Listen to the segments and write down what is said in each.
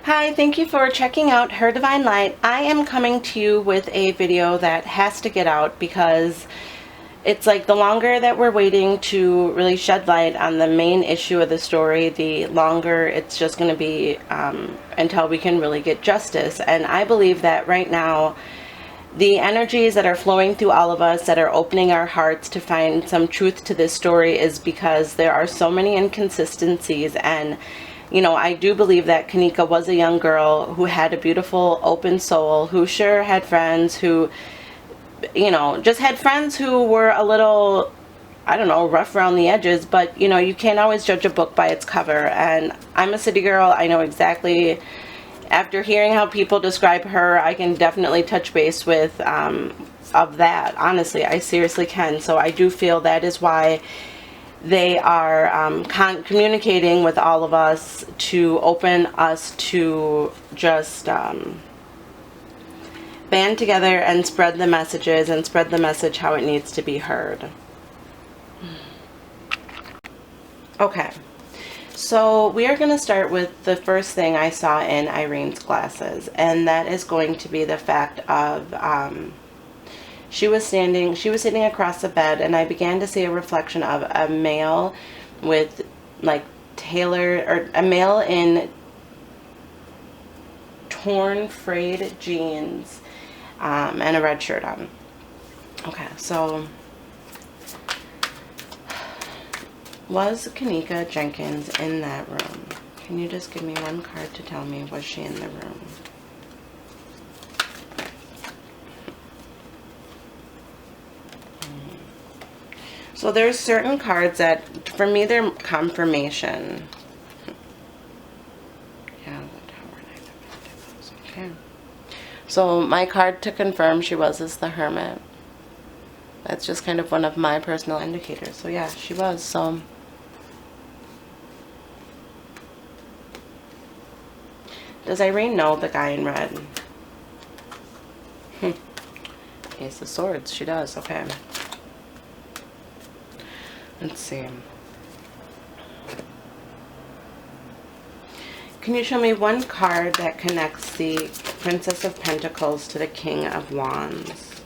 Hi, thank you for checking out Her Divine Light. I am coming to you with a video that has to get out because it's like the longer that we're waiting to really shed light on the main issue of the story, the longer it's just going to be until we can really get justice. And I believe that right now, the energies that are flowing through all of us, that are opening our hearts to find some truth to this story, is because there are so many inconsistencies. And you know, I do believe that Kenneka was a young girl who had a beautiful, open soul, who sure had friends who, you know, just had friends who were a little, I don't know, rough around the edges. But, you know, you can't always judge a book by its cover. And I'm a city girl. I know exactly, after hearing how people describe her, I can definitely touch base with of that. Honestly, I seriously can. So I do feel that is why they are communicating with all of us to open us to just band together and spread the messages and spread the message how it needs to be heard. Okay, so we are going to start with the first thing I saw in Irene's glasses, and that is going to be the fact of she was sitting across the bed, and I began to see a reflection of a male with like a male in torn frayed jeans and a red shirt on. Okay, so was Kenneka Jenkins in that room? Can you just give me one card to tell me, was she in the room? So there's certain cards that, for me, they're confirmation. Yeah, the Tower, Knight of Pentacles. Okay. So my card to confirm she was is the Hermit. That's just kind of one of my personal indicators. So yeah, she was. So does Irene know the guy in red? Ace of Swords. She does. Okay. Let's see. Can you show me one card that connects the Princess of Pentacles to the King of Wands?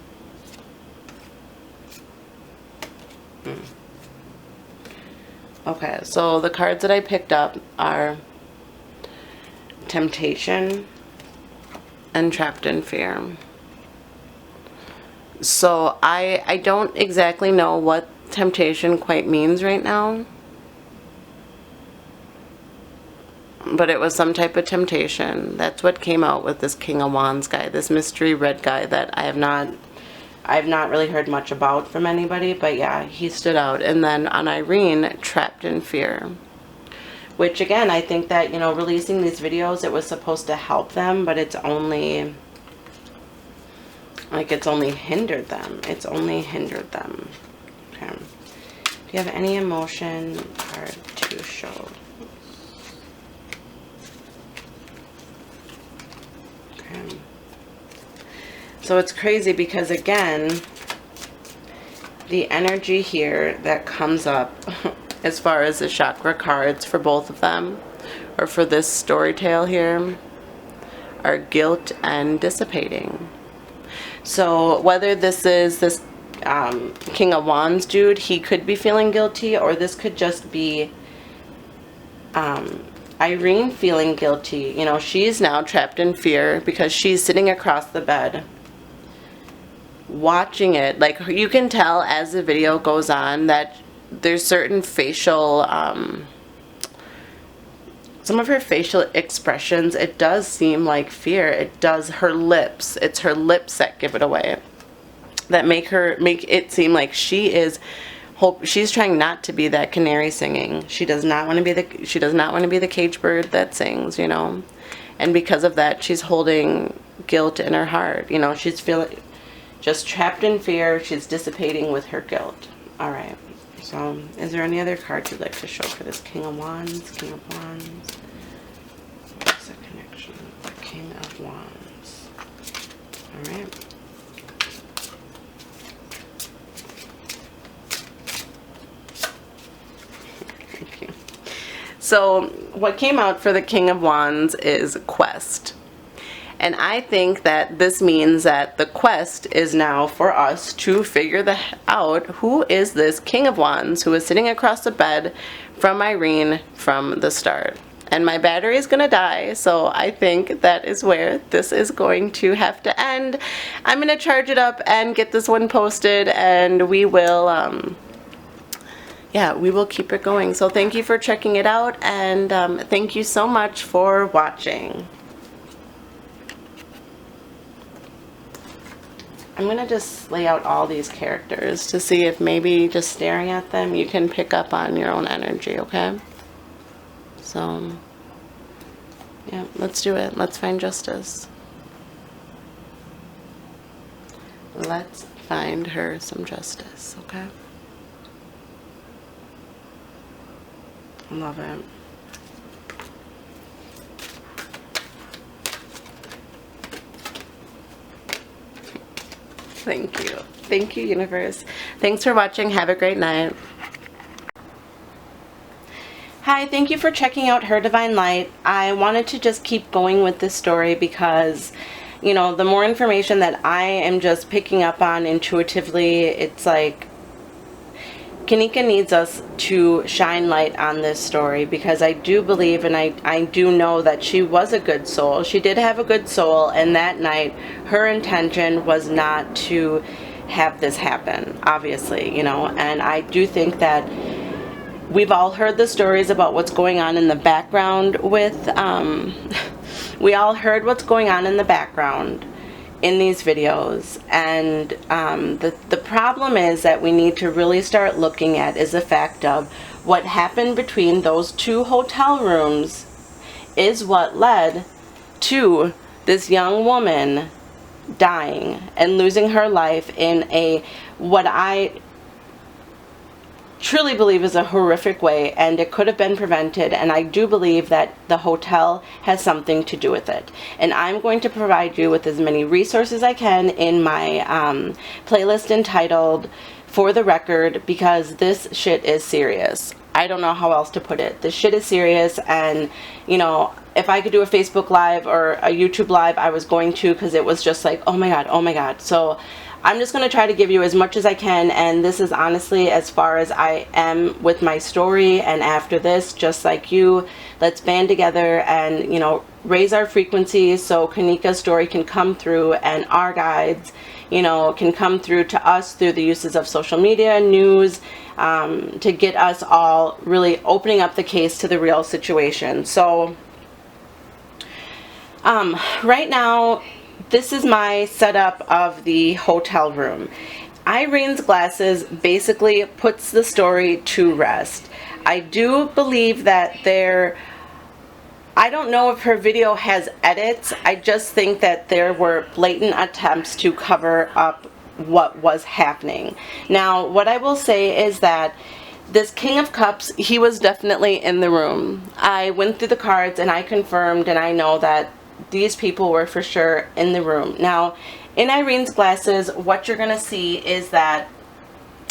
Okay, so the cards that I picked up are Temptation and Trapped in Fear. So I don't exactly know what temptation quite means right now, but it was some type of temptation. That's what came out with this King of Wands guy, this mystery red guy that I've not really heard much about from anybody, but yeah, he stood out. And then on Irene, Trapped in Fear, which again, I think that, you know, releasing these videos, it was supposed to help them, but it's only hindered them. It's only hindered them. Okay. Do you have any emotion card to show? Okay. So it's crazy because, again, the energy here that comes up as far as the chakra cards for both of them, or for this story tale here, are guilt and dissipating. So whether this is this King of Wands dude, he could be feeling guilty, or this could just be Irene feeling guilty. You know, she's now trapped in fear because she's sitting across the bed watching it. Like, you can tell as the video goes on that there's certain facial some of her facial expressions, it does seem like fear. It does. Her lips, it's her lips that give it away, that make it seem like she's trying not to be that canary singing. She does not want to be the cage bird that sings, you know. And because of that, she's holding guilt in her heart. You know, she's feeling just trapped in fear. She's dissipating with her guilt. All right. So, is there any other cards you'd like to show for this King of Wands? King of Wands. What's the connection? The King of Wands. All right. So what came out for the King of Wands is quest. And I think that this means that the quest is now for us to figure out who is this King of Wands who is sitting across the bed from Irene from the start. And my battery is going to die, so I think that is where this is going to have to end. I'm going to charge it up and get this one posted, and we will, yeah, we will keep it going. So thank you for checking it out, and thank you so much for watching. I'm going to just lay out all these characters to see if maybe just staring at them you can pick up on your own energy, okay? So, yeah, let's do it. Let's find justice. Let's find her some justice, okay? I love it. Thank you. Thank you, universe. Thanks for watching. Have a great night. Hi, thank you for checking out Her Divine Light. I wanted to just keep going with this story because, you know, the more information that I am just picking up on intuitively, it's like Kenneka needs us to shine light on this story, because I do believe and I do know that she was a good soul. She did have a good soul, and that night her intention was not to have this happen, obviously, you know, and I do think that we've all heard the stories about what's going on in the background with, we all heard what's going on in the background in these videos, and the problem is that we need to really start looking at is the fact of what happened between those two hotel rooms is what led to this young woman dying and losing her life in a, what I truly believe is a horrific way, and it could have been prevented, and I do believe that the hotel has something to do with it. And I'm going to provide you with as many resources as I can in my playlist entitled For the Record, because this shit is serious. I don't know how else to put it. This shit is serious, and you know, if I could do a Facebook Live or a YouTube Live, I was going to, because it was just like, oh my god, oh my god. So I'm just going to try to give you as much as I can, and this is honestly as far as I am with my story. And after this, just like you, let's band together and, you know, raise our frequencies so Kenneka's story can come through, and our guides, you know, can come through to us through the uses of social media, news, to get us all really opening up the case to the real situation. So right now, this is my setup of the hotel room. Irene's glasses basically puts the story to rest. I do believe that I don't know if her video has edits. I just think that there were blatant attempts to cover up what was happening. Now, what I will say is that this King of Cups, he was definitely in the room. I went through the cards and I confirmed, and I know that these people were for sure in the room. Now, in Irene's glasses, what you're going to see is that,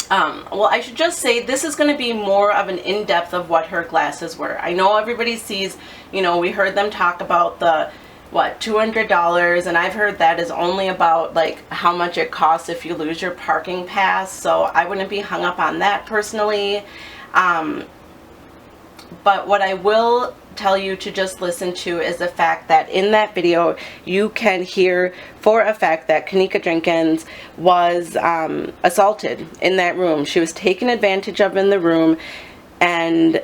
well, I should just say this is going to be more of an in-depth of what her glasses were. I know everybody sees, you know, we heard them talk about the, what, $200, and I've heard that is only about, like, how much it costs if you lose your parking pass, so I wouldn't be hung up on that personally. But what I will tell you to just listen to is the fact that in that video you can hear for a fact that Kenneka Jenkins was assaulted in that room. She was taken advantage of in the room, and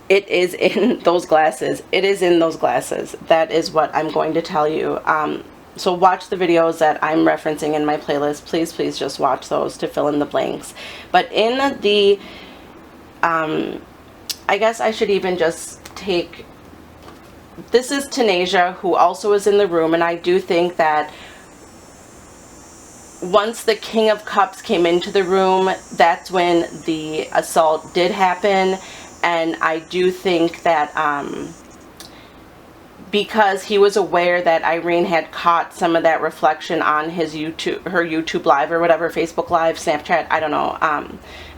it is in those glasses. It is in those glasses. That is what I'm going to tell you. So watch the videos that I'm referencing in my playlist. Please, please just watch those to fill in the blanks. But in the I guess I should even just take, this is Tanisha, who also is in the room, and I do think that once the King of Cups came into the room, that's when the assault did happen. And I do think that because he was aware that Irene had caught some of that reflection on his her YouTube live or whatever, Facebook live, Snapchat, I don't know.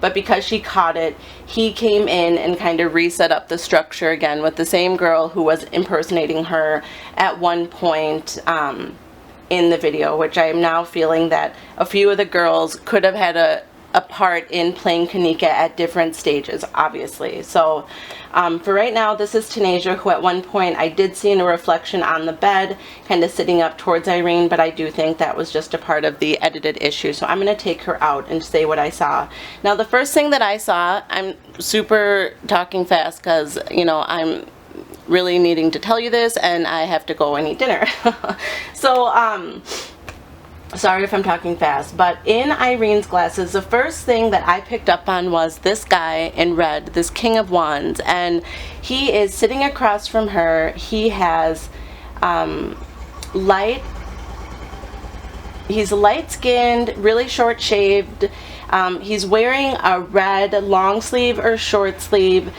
But because she caught it, he came in and kind of reset up the structure again with the same girl who was impersonating her at one point in the video, which I am now feeling that a few of the girls could have had a part in playing Kenneka at different stages, obviously. So for right now, this is Tanasia, who at one point I did see in a reflection on the bed, kind of sitting up towards Irene, but I do think that was just a part of the edited issue. So I'm going to take her out and say what I saw. Now, the first thing that I saw, I'm super talking fast because, you know, I'm really needing to tell you this and I have to go and eat dinner. So, sorry if I'm talking fast, but in Irene's glasses, the first thing that I picked up on was this guy in red, this King of Wands, and he is sitting across from her. He has he's light-skinned, really short-shaved. He's wearing a red long sleeve or short sleeve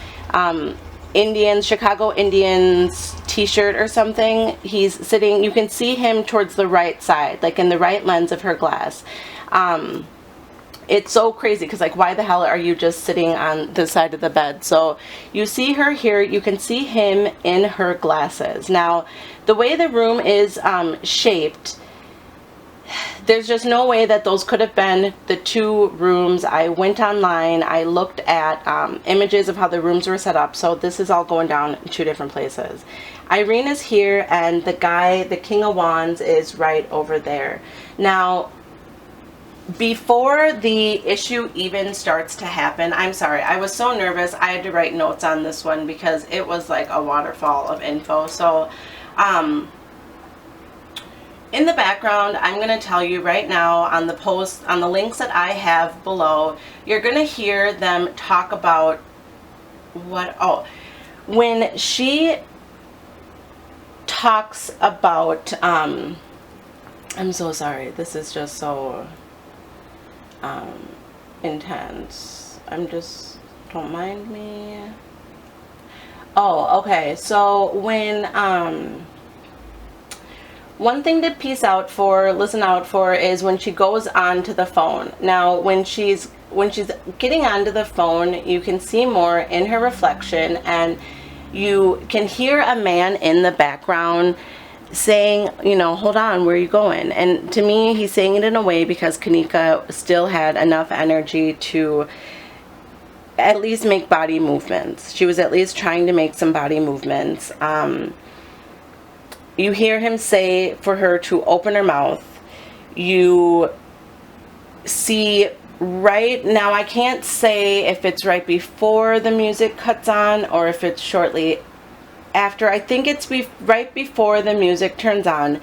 Chicago Indians t-shirt or something. He's sitting, you can see him towards the right side, like in the right lens of her glass. It's so crazy because, like, why the hell are you just sitting on the side of the bed? So you see her here, you can see him in her glasses. Now, the way the room is shaped, there's just no way that those could have been the two rooms. I went online, I looked at images of how the rooms were set up, so this is all going down in two different places. Irene is here, and the guy, the King of Wands, is right over there. Now, before the issue even starts to happen, I'm sorry, I was so nervous, I had to write notes on this one because it was like a waterfall of info. So, in the background, I'm going to tell you right now on the post, on the links that I have below, you're going to hear them talk about when she talks about, I'm so sorry, this is just so intense. Don't mind me. Oh, okay, so when, one thing to listen out for is when she goes onto the phone. Now, when she's getting onto the phone, you can see more in her reflection, and you can hear a man in the background saying, you know, hold on, where are you going? And to me, he's saying it in a way because Kenneka still had enough energy to at least make body movements. She was at least trying to make some body movements. You hear him say for her to open her mouth. You see right now, I can't say if it's right before the music cuts on or if it's shortly after. I think it's right before the music turns on.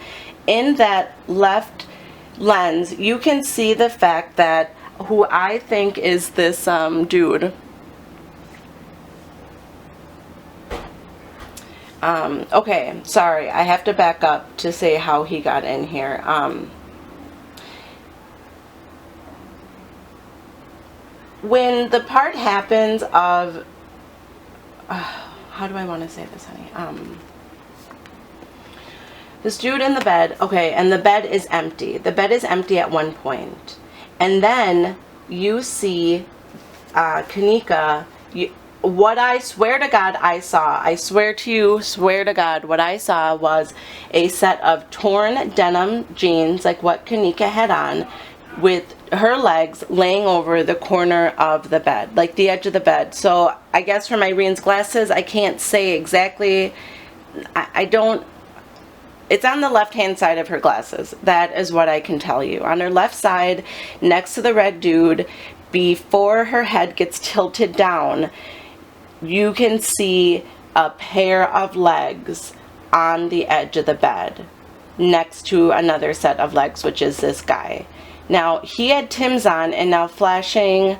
In that left lens, you can see the fact that who I think is this dude. Okay, sorry, I have to back up to say how he got in here. When the part happens of, how do I want to say this, honey? This dude in the bed, okay, and the bed is empty. The bed is empty at one point. And then you see Kenneka, what I swear to God I saw, I swear to you, swear to God, what I saw was a set of torn denim jeans, like what Kenneka had on, with her legs laying over the corner of the bed, like the edge of the bed. So I guess from Irene's glasses, I can't say exactly, I don't, it's on the left-hand side of her glasses. That is what I can tell you. On her left side, next to the red dude, before her head gets tilted down, you can see a pair of legs on the edge of the bed next to another set of legs, which is this guy. Now, he had Tim's on, and now flashing,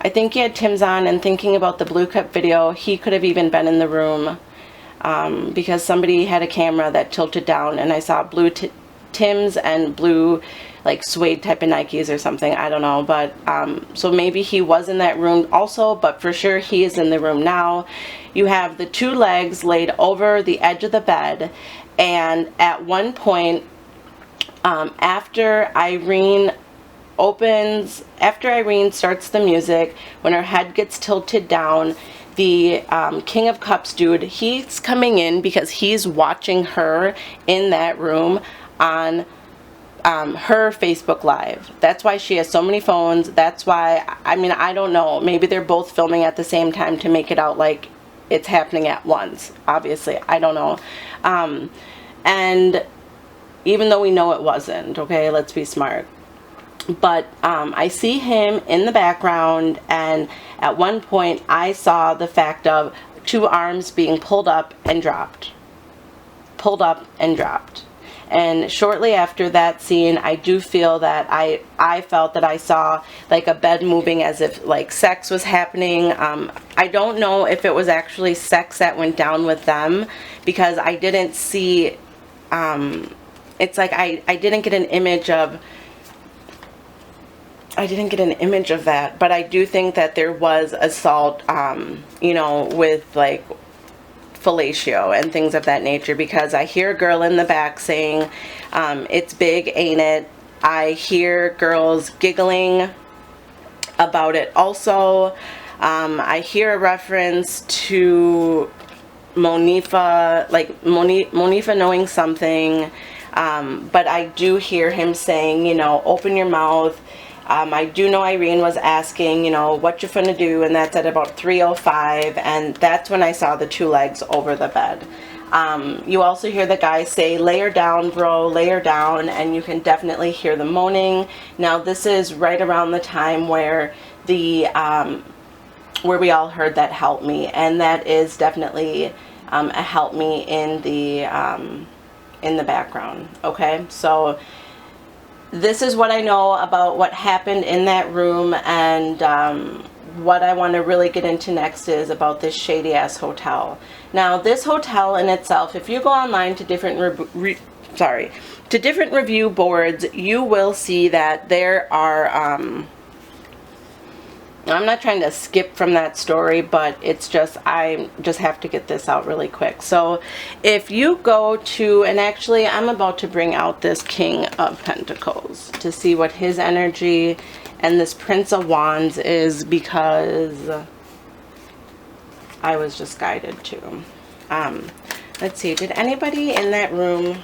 I think he had Tim's on, and thinking about the Blue Cup video, he could have even been in the room because somebody had a camera that tilted down, and I saw blue Tim's and blue like suede type of Nikes or something, I don't know, but so maybe he was in that room also, but for sure he is in the room now. You have the two legs laid over the edge of the bed, and at one point after Irene starts the music, when her head gets tilted down, the King of Cups dude, he's coming in because he's watching her in that room on her Facebook Live. That's why she has so many phones. That's why, I mean, I don't know. Maybe they're both filming at the same time to make it out like it's happening at once. Obviously, I don't know. And even though we know it wasn't, okay, let's be smart. But I see him in the background, and at one point I saw the fact of two arms being pulled up and dropped. Pulled up and dropped. And shortly after that scene, I do feel that I felt that I saw like a bed moving as if like sex was happening. I don't know if it was actually sex that went down with them, because I didn't see, it's like I didn't get an image of, that, but I do think that there was assault, you know, with like fellatio and things of that nature, because I hear a girl in the back saying, it's big, ain't it? I hear girls giggling about it also. I hear a reference to Monifa, like Monifa knowing something, but I do hear him saying, you know, open your mouth. I do know Irene was asking, you know, what you finna do, and that's at about 3:05, and that's when I saw the two legs over the bed. You also hear the guy say, lay her down, bro, lay her down, and you can definitely hear the moaning. Now, this is right around the time where the, where we all heard that help me, and that is definitely a help me in the background, okay? So this is what I know about what happened in that room, and what I want to really get into next is about this shady ass hotel. Now, this hotel in itself, if you go online to different different review boards, you will see that there are I'm not trying to skip from that story, but it's just, I just have to get this out really quick. So if you go to, and actually I'm about to bring out this King of Pentacles to see what his energy and this Prince of Wands is, because I was just guided to. Let's see, did anybody in that room,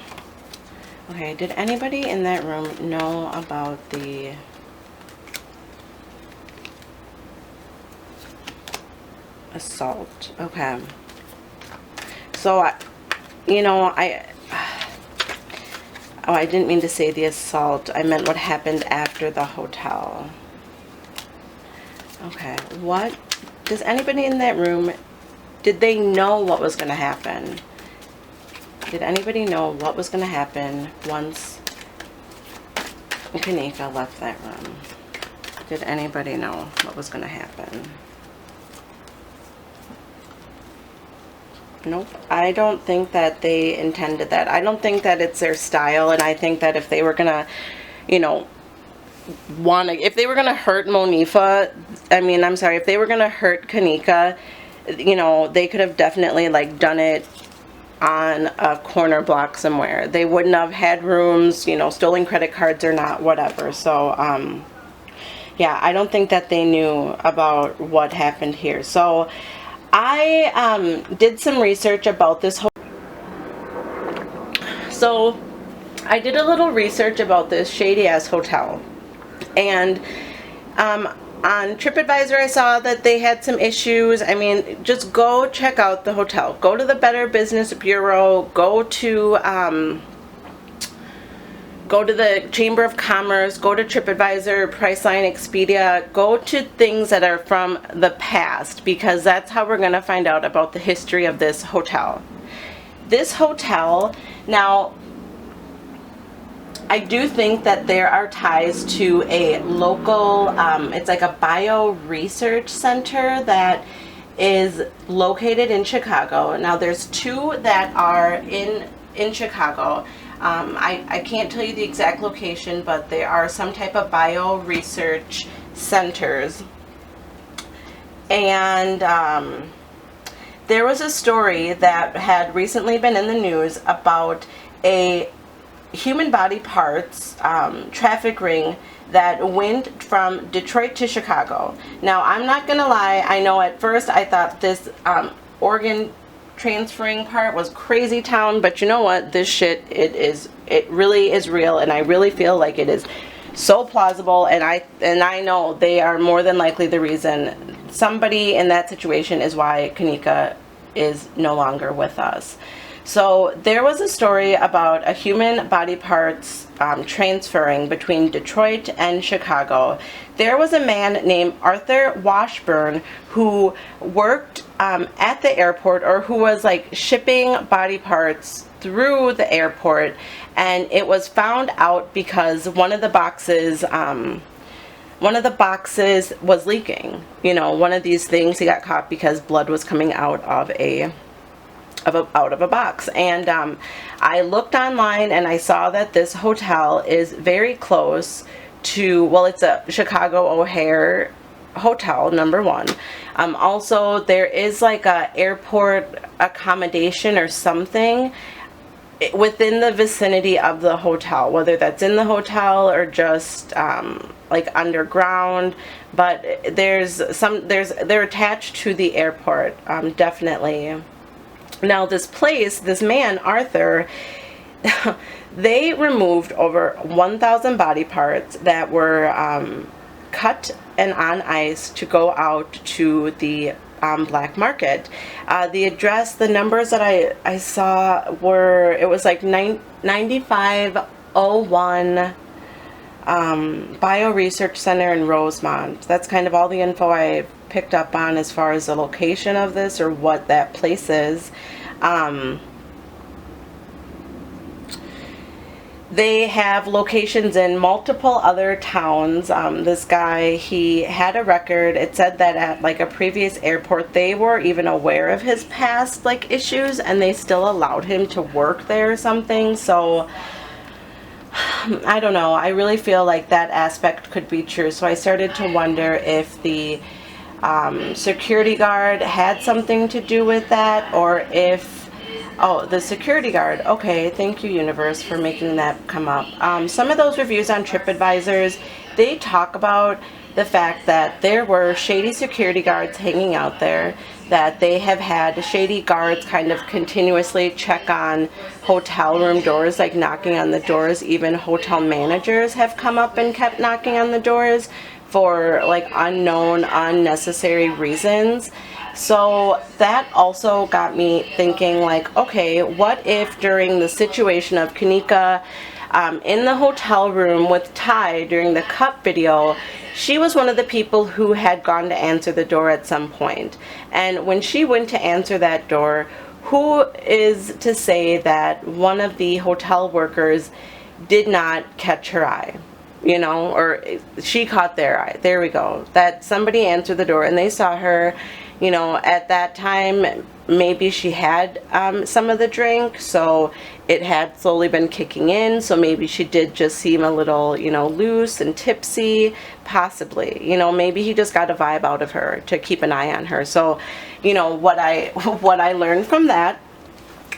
okay, did anybody in that room know about the assault? Okay, so I didn't mean to say the assault, I meant what happened after the hotel. Okay, what does anybody in that room, did they know what was going to happen? Did anybody know what was going to happen once Kenneka left that room? Did anybody know what was going to happen? Nope. I don't think that they intended that. I don't think that it's their style, and I think that if they were gonna, you know, if they were gonna hurt Monifa, if they were gonna hurt Kenneka, you know, they could have definitely like done it on a corner block somewhere. They wouldn't have had rooms, you know, stolen credit cards or not, whatever. So yeah, I don't think that they knew about what happened here. So I did some research about this so I did a little research about this shady ass hotel, and on TripAdvisor I saw that they had some issues. I mean, just go check out the hotel, go to the Better Business Bureau, go to the Chamber of Commerce, go to TripAdvisor, Priceline, Expedia, go to things that are from the past, because that's how we're going to find out about the history of this hotel. This hotel, now, I do think that there are ties to a local, it's like a bio research center that is located in Chicago. Now, there's two that are in Chicago. I can't tell you the exact location, but they are some type of bio research centers. And there was a story that had recently been in the news about a human body parts traffic ring that went from Detroit to Chicago. Now, I'm not gonna lie, I know at first I thought this organ transferring part was crazy town, but you know what, this shit, it really is real, and I really feel like it is so plausible, and I know they are more than likely the reason somebody in that situation is why Kenneka is no longer with us. So there was a story about a human body parts transferring between Detroit and Chicago. There was a man named Arthur Washburn who worked at the airport, or who was like shipping body parts through the airport, and it was found out because one of the boxes was leaking. You know, one of these things, he got caught because blood was coming out of a box. And I looked online and I saw that this hotel is very close to, well, it's a Chicago O'Hare hotel, number one. Also, there is like a airport accommodation or something within the vicinity of the hotel, whether that's in the hotel or just like underground, but they're attached to the airport, definitely. Now this man, Arthur, they removed over 1,000 body parts that were cut and on ice to go out to the black market. The address, the numbers that I saw were, it was like 9501 Bio Research Center in Rosemont. That's kind of all the info I picked up on as far as the location of this or what that place is. They have locations in multiple other towns. This guy, he had a record. It said that at like a previous airport, they were even aware of his past like issues, and they still allowed him to work there or something. So I don't know. I really feel like that aspect could be true. So I started to wonder if the security guard had something to do with that, or if, oh, the security guard. Okay, thank you, universe, for making that come up. Some of those reviews on TripAdvisors, they talk about the fact that there were shady security guards hanging out there, that they have had shady guards kind of continuously check on hotel room doors, like knocking on the doors. Even hotel managers have come up and kept knocking on the doors for like unknown, unnecessary reasons. So that also got me thinking, like, okay, what if during the situation of Kenneka in the hotel room with Ty during the cup video, she was one of the people who had gone to answer the door at some point. And when she went to answer that door, who is to say that one of the hotel workers did not catch her eye? You know, or she caught their eye. There we go. That somebody answered the door and they saw her. You know, at that time, maybe she had some of the drink, so it had slowly been kicking in, so maybe she did just seem a little, you know, loose and tipsy, possibly. You know, maybe he just got a vibe out of her to keep an eye on her. So, you know, what I learned from that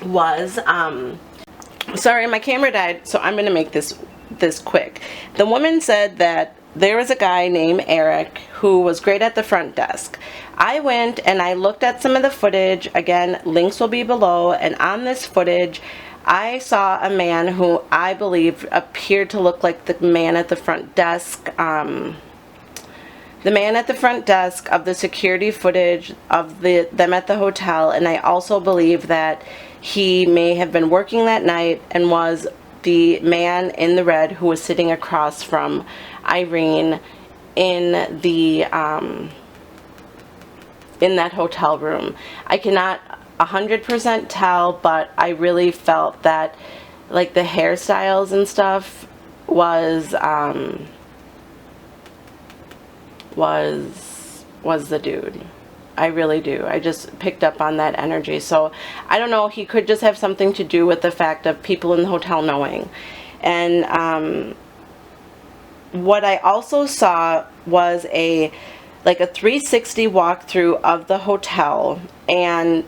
was, sorry, my camera died, so I'm going to make this quick. The woman said that there was a guy named Eric who was great at the front desk. I went and I looked at some of the footage. Again, links will be below. And on this footage, I saw a man who I believe appeared to look like the man at the front desk. The man at the front desk of the security footage of them at the hotel. And I also believe that he may have been working that night and was the man in the red who was sitting across from Irene in the in that hotel room. I cannot 100% tell, but I really felt that like the hairstyles and stuff was the dude. I really do. I just picked up on that energy. So I don't know, he could just have something to do with the fact of people in the hotel knowing. And what I also saw was like a 360 walkthrough of the hotel, and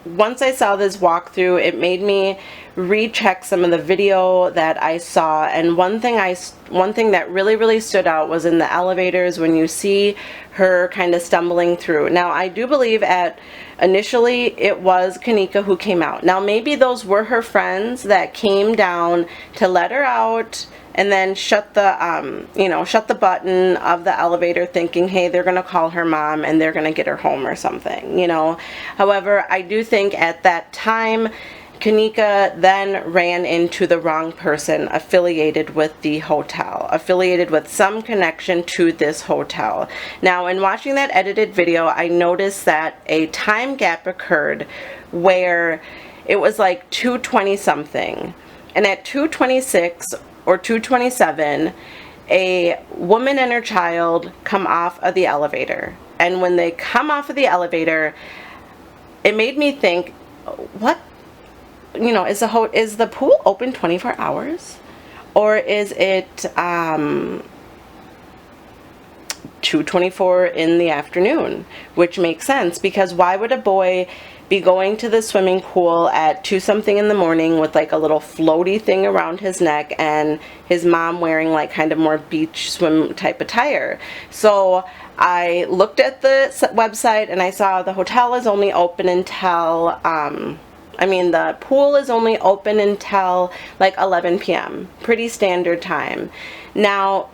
once I saw this walkthrough, it made me recheck some of the video that I saw. And one thing that really stood out was in the elevators when you see her kind of stumbling through. Now, I do believe initially it was Kenneka who came out. Now, maybe those were her friends that came down to let her out, and then shut the button of the elevator, thinking, hey, they're gonna call her mom and they're gonna get her home or something, you know. However, I do think at that time, Kenneka then ran into the wrong person affiliated with the hotel, affiliated with some connection to this hotel. Now, in watching that edited video, I noticed that a time gap occurred where it was like 2:20 something, and at 2:26 or 2:27, a woman and her child come off of the elevator. And when they come off of the elevator, it made me think, what, you know, is the pool open 24 hours? Or is it 2:24 in the afternoon? Which makes sense, because why would a boy be going to the swimming pool at 2 something in the morning with like a little floaty thing around his neck, and his mom wearing like kind of more beach swim type attire? So I looked at the website and I saw the hotel is only open until the pool is only open until like 11 p.m. Pretty standard time. Now,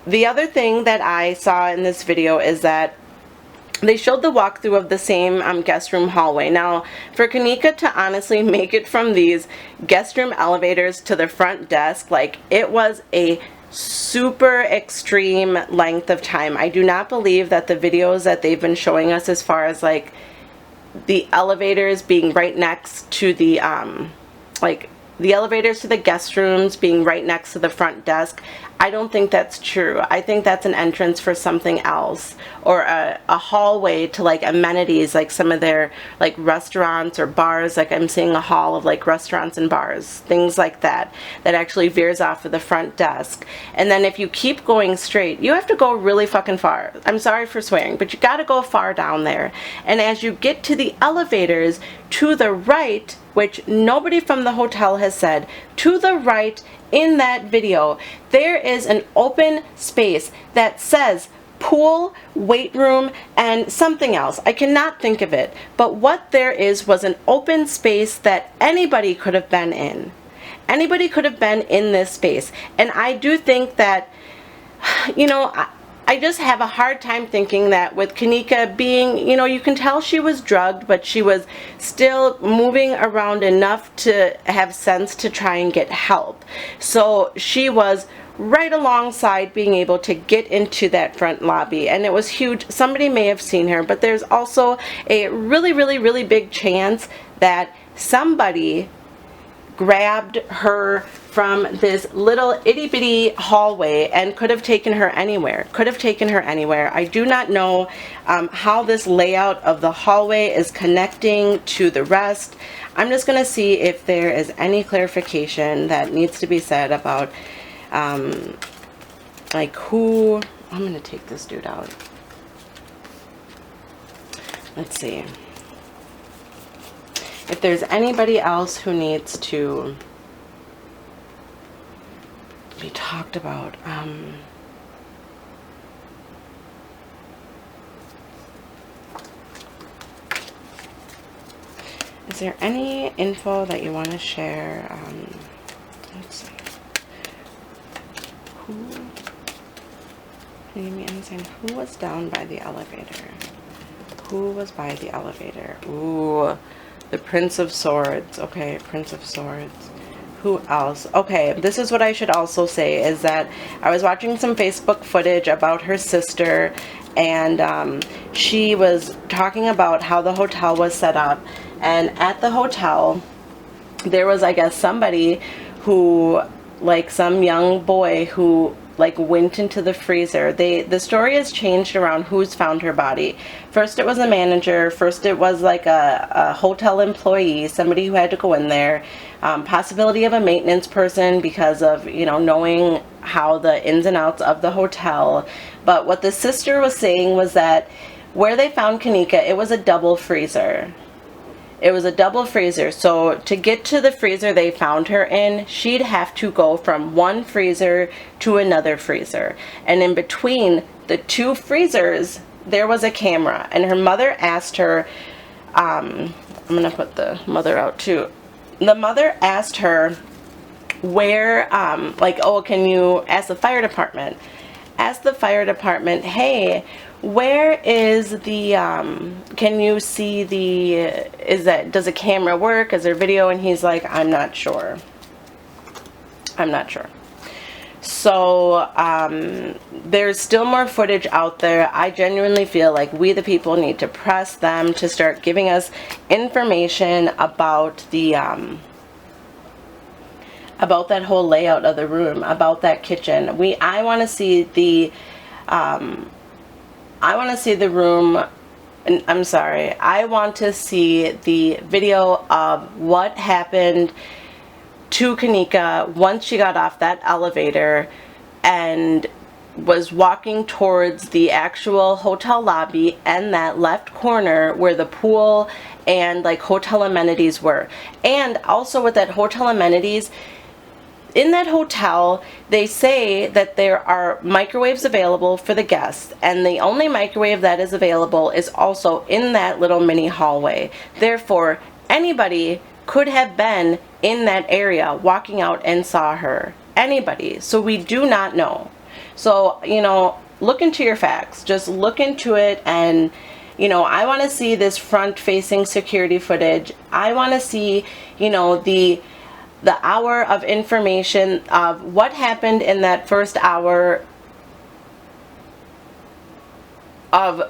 the other thing that I saw in this video is that they showed the walkthrough of the same guest room hallway. Now, for Kenneka to honestly make it from these guest room elevators to the front desk, like, it was a super extreme length of time. I do not believe that the videos that they've been showing us, as far as like the elevators being right next to the the elevators to the guest rooms being right next to the front desk, I don't think that's true. I think that's an entrance for something else, or a hallway to like amenities, like some of their like restaurants or bars. Like I'm seeing a hall of like restaurants and bars, things like that, that actually veers off of the front desk. And then if you keep going straight, you have to go really fucking far. I'm sorry for swearing, but you gotta go far down there. And as you get to the elevators to the right, which nobody from the hotel has said, to the right in that video, there is an open space that says pool, weight room, and something else. I cannot think of it. But what there is was an open space that anybody could have been in. Anybody could have been in this space. And I do think that, you know, I just have a hard time thinking that with Kenneka being, you know, you can tell she was drugged, but she was still moving around enough to have sense to try and get help. So she was right alongside being able to get into that front lobby, and it was huge. Somebody may have seen her, but there's also a really big chance that somebody grabbed her from this little itty bitty hallway and could have taken her anywhere. I do not know how this layout of the hallway is connecting to the rest. I'm just going to see if there is any clarification that needs to be said about like who. I'm going to take this dude out. Let's see if there's anybody else who needs to be talked about. Is there any info that you want to share? Let's see. Who was down by the elevator? Who was by the elevator? Ooh. The Prince of Swords. Okay, Prince of Swords. Who else? Okay, this is what I should also say, is that I was watching some Facebook footage about her sister, and she was talking about how the hotel was set up. And at the hotel, there was, I guess, somebody who, like some young boy who like went into the freezer. The story has changed around who's found her body. First it was a manager, first it was like a hotel employee, somebody who had to go in there, possibility of a maintenance person because of, you know, knowing how the ins and outs of the hotel. But what the sister was saying was that where they found Kenneka, it was a double freezer. It was a double freezer, so to get to the freezer they found her in, she'd have to go from one freezer to another freezer. And in between the two freezers, there was a camera. And her mother asked her, I'm going to put the mother out too. The mother asked her where, like, oh, can you ask the fire department? Ask the fire department, hey, where is the, can you see the, does a camera work? Is there video? And he's like, I'm not sure. I'm not sure. So, there's still more footage out there. I genuinely feel like we the people need to press them to start giving us information about the, about that whole layout of the room, about that kitchen. I want to see the, I want to see the room, I'm sorry, I want to see the video of what happened to Kenneka once she got off that elevator and was walking towards the actual hotel lobby and that left corner where the pool and like hotel amenities were. And also with that hotel amenities, in that hotel, they say that there are microwaves available for the guests, and the only microwave that is available is also in that little mini hallway. Therefore, anybody could have been in that area walking out and saw her. Anybody. So we do not know. So, you know, look into your facts. Just look into it, and, you know, I want to see this front-facing security footage. I want to see, you know, the hour of information of what happened in that first hour of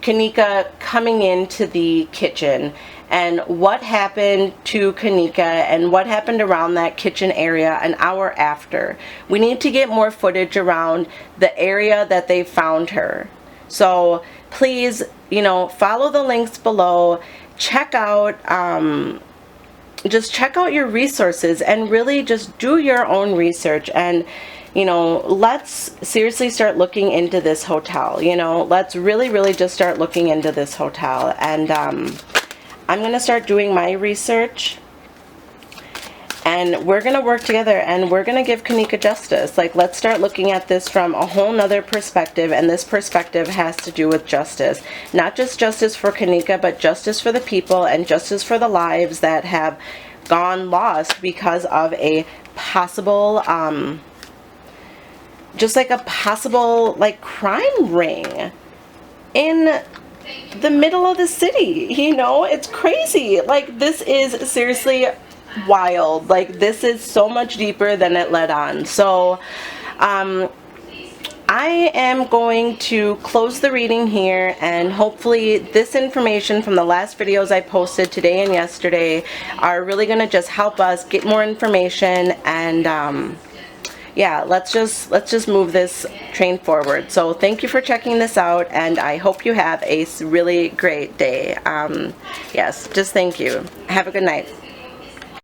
Kenneka coming into the kitchen, and what happened to Kenneka and what happened around that kitchen area an hour after. We need to get more footage around the area that they found her. So please, you know, follow the links below. Check out just check out your resources and really just do your own research. And, you know, let's seriously start looking into this hotel. You know, let's really just start looking into this hotel. And I'm going to start doing my research, and we're going to work together, and we're going to give Kenneka justice. Like, let's start looking at this from a whole nother perspective, and this perspective has to do with justice. Not just justice for Kenneka, but justice for the people and justice for the lives that have gone lost because of a possible, just like a possible, like, crime ring in the middle of the city. You know, it's crazy. Like, this is seriously wild. Like, this is so much deeper than it let on. So I am going to close the reading here, and hopefully this information from the last videos I posted today and yesterday are really going to just help us get more information. And yeah, let's just move this train forward. So thank you for checking this out, and I hope you have a really great day. Yes, just thank you. Have a good night.